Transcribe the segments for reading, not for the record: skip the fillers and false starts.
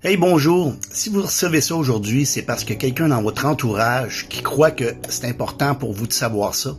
Hey, bonjour. Si vous recevez ça aujourd'hui, c'est parce que quelqu'un dans votre entourage qui croit que c'est important pour vous de savoir ça.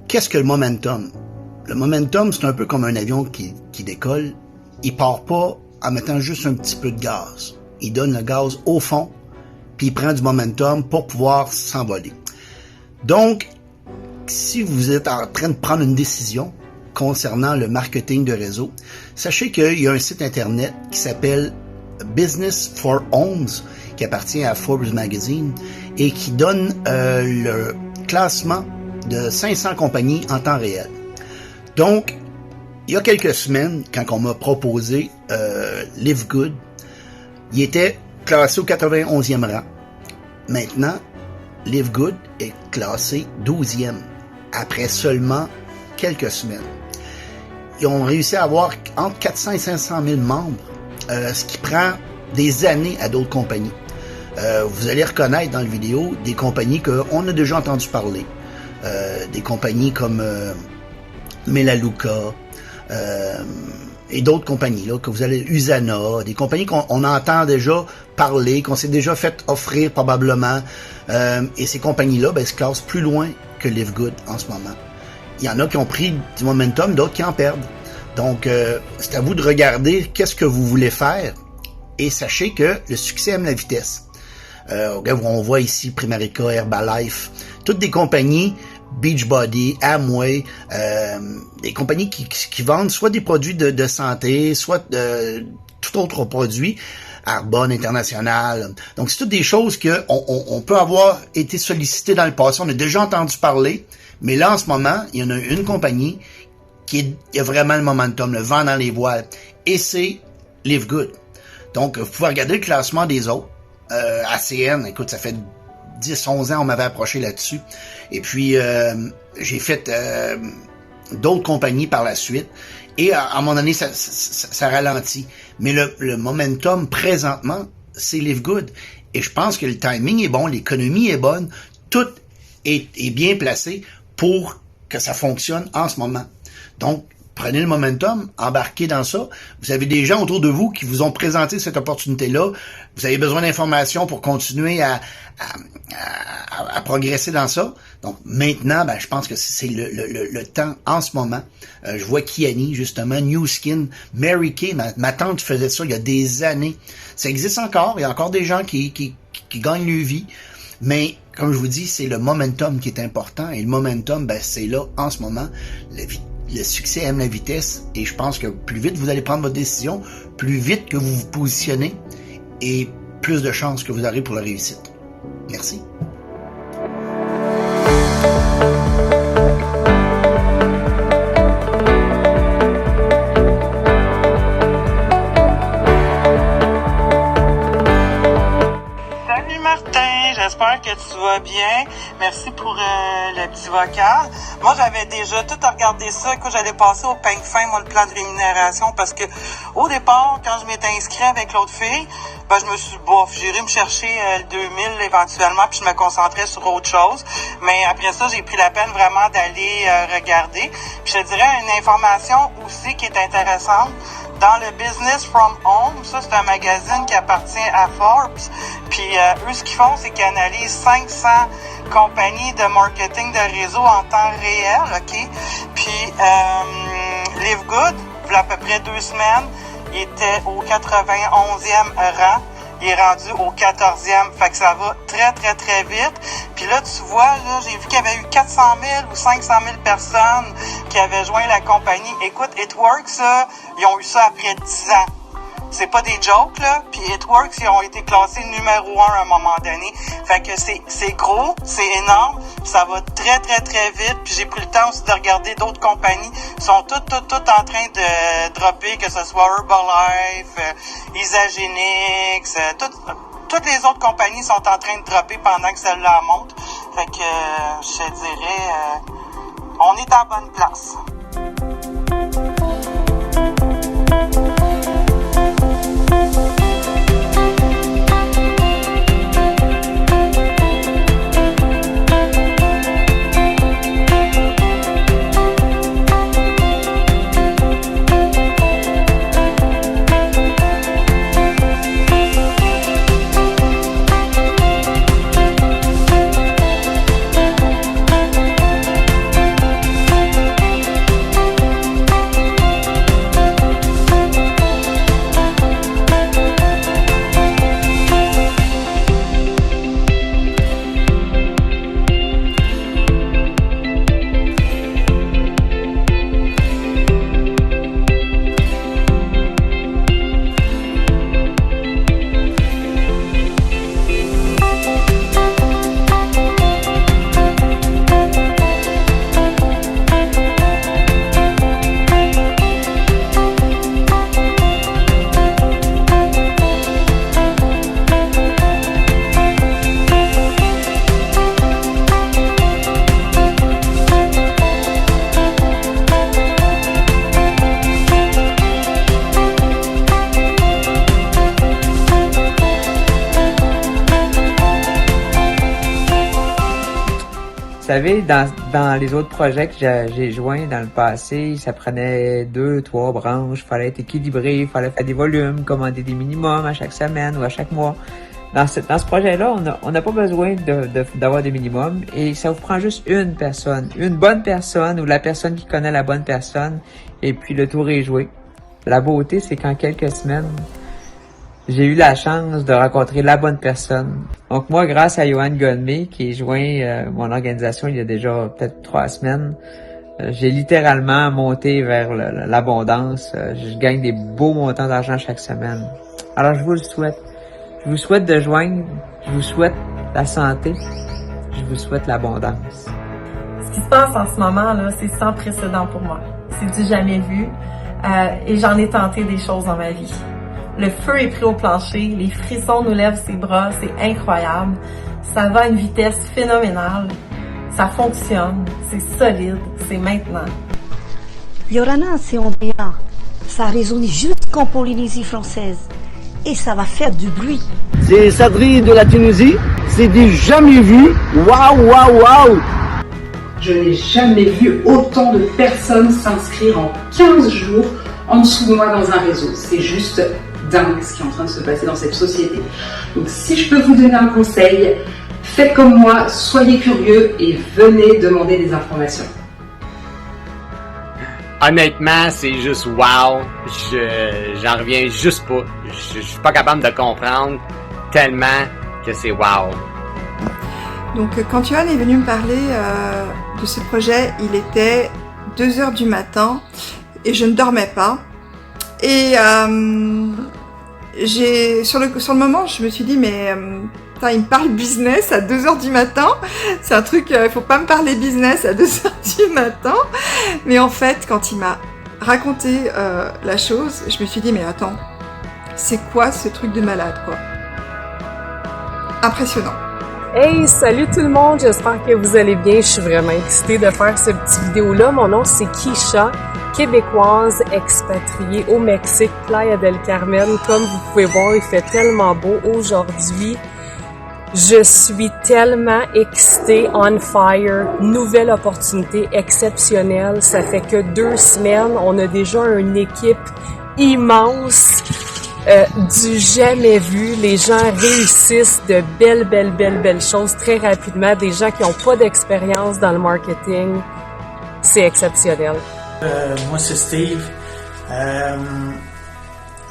Qu'est-ce que le momentum? Le momentum, c'est un peu comme un avion qui décolle. Il part pas en mettant juste un petit peu de gaz. Il donne le gaz au fond, puis il prend du momentum pour pouvoir s'envoler. Donc, si vous êtes en train de prendre une décision concernant le marketing de réseau, sachez qu'il y a un site internet qui s'appelle Business for Homes, qui appartient à Forbes Magazine et qui donne le classement de 500 compagnies en temps réel. Donc, il y a quelques semaines, quand on m'a proposé Live Good, il était classé au 91e rang. Maintenant, Live Good est classé 12e, après seulement quelques semaines. Ils ont réussi à avoir entre 400 et 500 000 membres, ce qui prend des années à d'autres compagnies. Vous allez reconnaître dans la vidéo des compagnies qu'on a déjà entendu parler. Des compagnies comme Melaleuca et d'autres compagnies, là, que vous allez, Usana, des compagnies qu'on entend déjà parler, qu'on s'est déjà fait offrir probablement. Et ces compagnies-là se classent plus loin que Live Good en ce moment. Il y en a qui ont pris du momentum, d'autres qui en perdent. Donc, c'est à vous de regarder qu'est-ce que vous voulez faire et sachez que le succès aime la vitesse. On voit ici Primerica, Herbalife, toutes des compagnies, Beachbody, Amway, des compagnies qui vendent soit des produits de santé, soit tout autre produit, Arbonne International. Donc, c'est toutes des choses que on peut avoir été sollicité dans le passé. On a déjà entendu parler. Mais là, en ce moment, il y en a une compagnie qui a vraiment le momentum, le vent dans les voiles. Et c'est Live Good. Donc, vous pouvez regarder le classement des autres. ACN, écoute, ça fait 10-11 ans on m'avait approché là-dessus. Et puis, j'ai fait d'autres compagnies par la suite. Et à un moment donné, ça ralentit. Mais le momentum, présentement, c'est Live Good. Et je pense que le timing est bon, l'économie est bonne. Tout est bien placé pour que ça fonctionne en ce moment. Donc, prenez le momentum, embarquez dans ça. Vous avez des gens autour de vous qui vous ont présenté cette opportunité-là. Vous avez besoin d'informations pour continuer à progresser dans ça. Donc, maintenant, je pense que c'est le temps en ce moment. Je vois Kiani, justement, New Skin, Mary Kay, ma tante faisait ça il y a des années. Ça existe encore. Il y a encore des gens qui gagnent leur vie. Mais, comme je vous dis, c'est le momentum qui est important. Et le momentum, c'est là, en ce moment. Le succès aime la vitesse. Et je pense que plus vite vous allez prendre votre décision, plus vite que vous vous positionnez, et plus de chances que vous aurez pour la réussite. Merci. J'espère que tu vas bien. Merci pour le petit vocal. Moi, j'avais déjà tout regardé ça. Quand j'allais passer au peigne fin, le plan de rémunération, parce que au départ, quand je m'étais inscrit avec l'autre fille, je me suis j'irai me chercher le 2000 éventuellement, puis je me concentrais sur autre chose. Mais après ça, j'ai pris la peine vraiment d'aller regarder. Puis je te dirais une information aussi qui est intéressante. Dans le Business from Home, ça c'est un magazine qui appartient à Forbes. Puis eux, ce qu'ils font, c'est qu'ils analysent 500 compagnies de marketing de réseau en temps réel, OK? Puis Live Good, il y a à peu près 2 semaines, il était au 91e rang. Il est rendu au 14e. Fait que ça va très, très, très vite. Puis là, tu vois, là, j'ai vu qu'il y avait eu 400 000 ou 500 000 personnes qui avaient joint la compagnie. Écoute, It Works, ça, ils ont eu ça après 10 ans. C'est pas des jokes, là. Puis It Works, ils ont été classés numéro 1 à un moment donné. Fait que c'est gros, c'est énorme. Ça va très, très, très vite. Puis j'ai pris le temps aussi de regarder d'autres compagnies. Ils sont toutes en train de dropper, que ce soit Herbalife, Isagenix, toutes les autres compagnies sont en train de dropper pendant que celle-là monte. Fait que je te dirais, on est en bonne place. savez, dans les autres projets que j'ai joints dans le passé, ça prenait 2, 3 branches, il fallait être équilibré, il fallait faire des volumes, commander des minimums à chaque semaine ou à chaque mois. Dans ce projet-là, on n'a pas besoin d'avoir des minimums et ça vous prend juste une personne, une bonne personne ou la personne qui connaît la bonne personne et puis le tour est joué. La beauté, c'est qu'en quelques semaines, j'ai eu la chance de rencontrer la bonne personne. Donc moi, grâce à Johan Gonmé, qui est joint mon organisation il y a déjà peut-être 3 semaines, j'ai littéralement monté vers l'abondance. Je gagne des beaux montants d'argent chaque semaine. Alors je vous le souhaite. Je vous souhaite de joindre, je vous souhaite la santé, je vous souhaite l'abondance. Ce qui se passe en ce moment, là, c'est sans précédent pour moi. C'est du jamais vu et j'en ai tenté des choses dans ma vie. Le feu est pris au plancher, les frissons nous lèvent ses bras, c'est incroyable. Ça va à une vitesse phénoménale, ça fonctionne, c'est solide, c'est maintenant. Yorana, c'est Andrea. Ça a résonné jusqu'en Polynésie française. Et ça va faire du bruit. C'est Sadri de la Tunisie. C'est du jamais vu. Waouh, waouh, waouh. Je n'ai jamais vu autant de personnes s'inscrire en 15 jours en dessous de moi dans un réseau. C'est juste dingue ce qui est en train de se passer dans cette société. Donc si je peux vous donner un conseil, faites comme moi, soyez curieux et venez demander des informations. Honnêtement, c'est juste wow. J'en reviens juste pas. Je suis pas capable de comprendre tellement que c'est wow. Donc quand Johan est venu me parler de ce projet, il était 2h du matin et je ne dormais pas. Et sur le moment, je me suis dit mais il me parle business à 2h du matin. C'est un truc, il faut pas me parler business à 2h du matin. Mais en fait, quand il m'a raconté la chose, je me suis dit, mais attends, c'est quoi ce truc de malade, quoi? Impressionnant. Hey, salut tout le monde, j'espère que vous allez bien. Je suis vraiment excitée de faire cette petite vidéo-là. Mon nom, c'est Kisha, québécoise expatriée au Mexique, Playa del Carmen. Comme vous pouvez voir, il fait tellement beau aujourd'hui. Je suis tellement excitée, on fire, nouvelle opportunité exceptionnelle. Ça fait que 2 semaines, on a déjà une équipe immense, du jamais vu. Les gens réussissent de belles choses très rapidement. Des gens qui n'ont pas d'expérience dans le marketing, c'est exceptionnel. Moi, c'est Steve.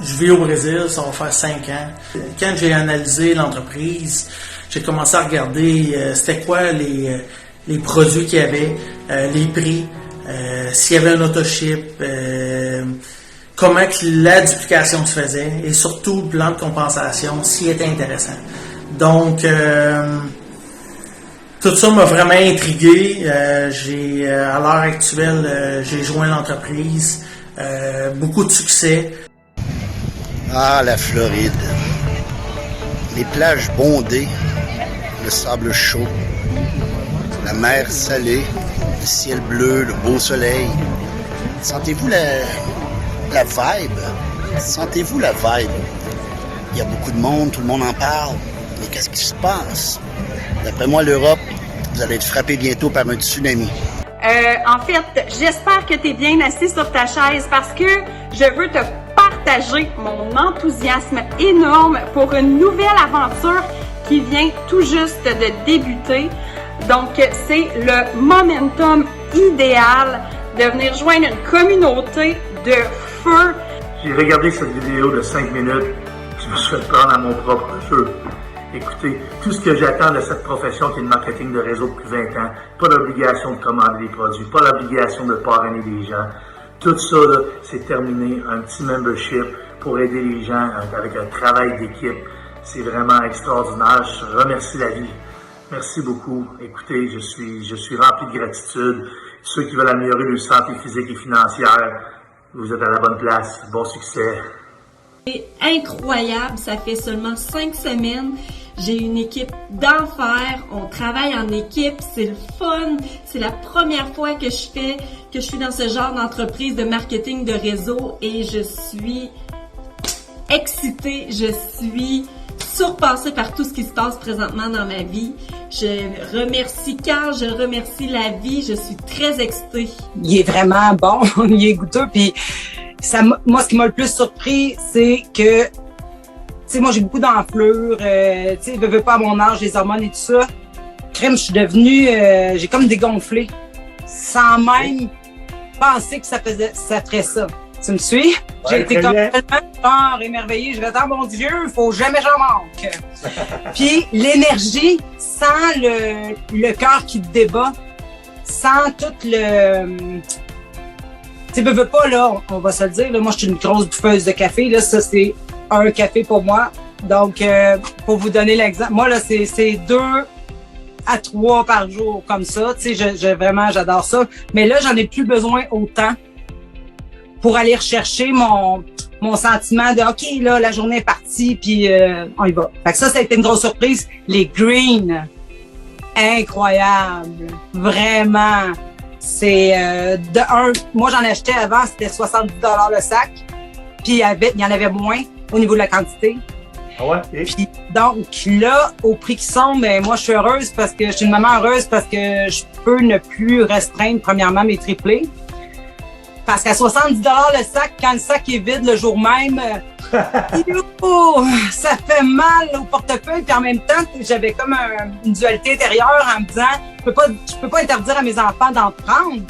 Je vis au Brésil, ça va faire 5 ans. Quand j'ai analysé l'entreprise, j'ai commencé à regarder c'était quoi les produits qu'il y avait, les prix, s'il y avait un autoship, comment que la duplication se faisait et surtout le plan de compensation, s'il était intéressant. Donc, tout ça m'a vraiment intrigué. À l'heure actuelle, j'ai joint l'entreprise. Beaucoup de succès. Ah, la Floride. Les plages bondées, le sable chaud, la mer salée, le ciel bleu, le beau soleil. Sentez-vous la vibe? Sentez-vous la vibe? Il y a beaucoup de monde, tout le monde en parle. Mais qu'est-ce qui se passe? D'après moi, l'Europe, vous allez être frappé bientôt par un tsunami. En fait, j'espère que tu es bien assis sur ta chaise parce que je veux te partager mon enthousiasme énorme pour une nouvelle aventure qui vient tout juste de débuter. Donc, c'est le momentum idéal de venir joindre une communauté de feu. J'ai regardé cette vidéo de 5 minutes, je me suis fait prendre à mon propre jeu. Écoutez, tout ce que j'attends de cette profession qui est le marketing de réseau depuis 20 ans, pas d'obligation de commander des produits, pas d'obligation de parrainer des gens. Tout ça, c'est terminé. Un petit membership pour aider les gens avec un travail d'équipe. C'est vraiment extraordinaire. Je remercie la vie. Merci beaucoup. Écoutez, je suis rempli de gratitude. Ceux qui veulent améliorer leur santé physique et financière, vous êtes à la bonne place. Bon succès. C'est incroyable. Ça fait seulement 5 semaines. J'ai une équipe d'enfer, on travaille en équipe, c'est le fun, c'est la première fois que je suis dans ce genre d'entreprise de marketing de réseau et je suis excitée, je suis surpassée par tout ce qui se passe présentement dans ma vie. Je remercie Carl, je remercie la vie, je suis très excitée. Il est vraiment bon, il est goûteux, puis moi, ce qui m'a le plus surpris, c'est que, tu sais, moi, j'ai beaucoup d'enflure, tu sais, je veux pas à mon âge, les hormones et tout ça. Crème, je suis devenue, j'ai comme dégonflé, sans même penser que ça ferait ça. Tu me suis? Ouais, j'ai été complètement émerveillée. Je vais dire, mon Dieu, faut jamais j'en manque. Puis l'énergie, sans le cœur qui te débat, sans tout le... Tu sais, veux pas, là, on va se le dire, là, moi, je suis une grosse bouffeuse de café, là, ça, c'est un café pour moi. Donc, pour vous donner l'exemple, moi, là, c'est 2 à 3 par jour, comme ça, tu sais, vraiment, j'adore ça. Mais là, j'en ai plus besoin autant pour aller rechercher mon sentiment de « OK, là, la journée est partie, puis on y va ». Fait que ça a été une grosse surprise. Les greens, incroyable, vraiment. C'est moi j'en achetais avant, c'était 70$ le sac, puis il y en avait moins au niveau de la quantité. Ah ouais? Puis, donc là, au prix qu'ils sont, ben moi je suis heureuse parce que je suis une maman heureuse parce que je peux ne plus restreindre premièrement mes triplés. Parce qu'à 70$ le sac, quand le sac est vide le jour même, ça fait mal au portefeuille. Puis en même temps, j'avais comme une dualité intérieure en me disant, je peux pas interdire à mes enfants d'en prendre.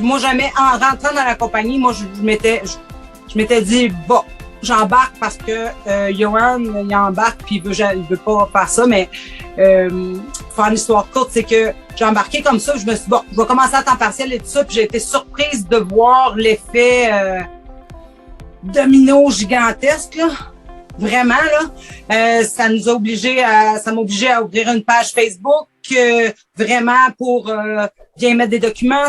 Moi, jamais, en rentrant dans la compagnie, moi, je m'étais dit, bon, j'embarque parce que Johan, il embarque puis il veut pas faire ça, mais faire une histoire courte, c'est que j'ai embarqué comme ça, je me suis dit, bon, je vais commencer à temps partiel et tout ça, puis j'ai été surprise de voir l'effet domino gigantesque, là. Vraiment, là. Ça m'a obligé à ouvrir une page Facebook, vraiment pour bien mettre des documents.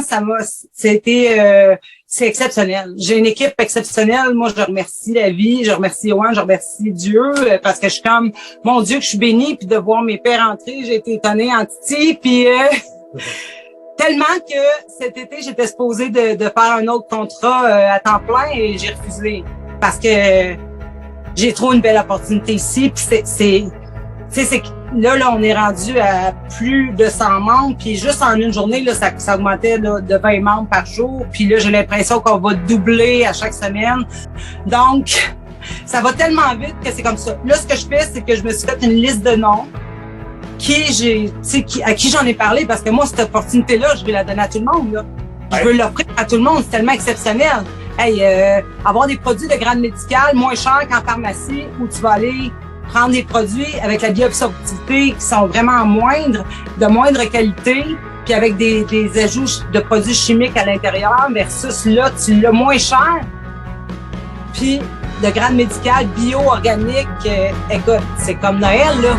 C'est exceptionnel. J'ai une équipe exceptionnelle. Moi, je remercie la vie, je remercie Johan, je remercie Dieu, parce que je suis comme, mon Dieu, que je suis bénie, puis de voir mes pères entrer, j'ai été étonnée en titi, puis tellement que cet été, j'étais supposée de faire un autre contrat à temps plein et j'ai refusé parce que j'ai trop une belle opportunité ici, puis c'est là, on est rendu à plus de 100 membres, puis juste en une journée, là, ça augmentait là, de 20 membres par jour, puis là, j'ai l'impression qu'on va doubler à chaque semaine. Donc, ça va tellement vite que c'est comme ça. Là, ce que je fais, c'est que je me suis fait une liste de noms à qui j'en ai parlé, parce que moi, cette opportunité-là, je vais la donner à tout le monde, là. Je veux l'offrir à tout le monde, c'est tellement exceptionnel. Hey, avoir des produits de grade médicale moins chers qu'en pharmacie, où tu vas aller prendre des produits avec la bioabsorptivité qui sont vraiment moindres, de moindre qualité, puis avec des ajouts de produits chimiques à l'intérieur, versus là, tu l'as moins cher. Puis, de grade médical, bio, organique, écoute, c'est comme Noël, là.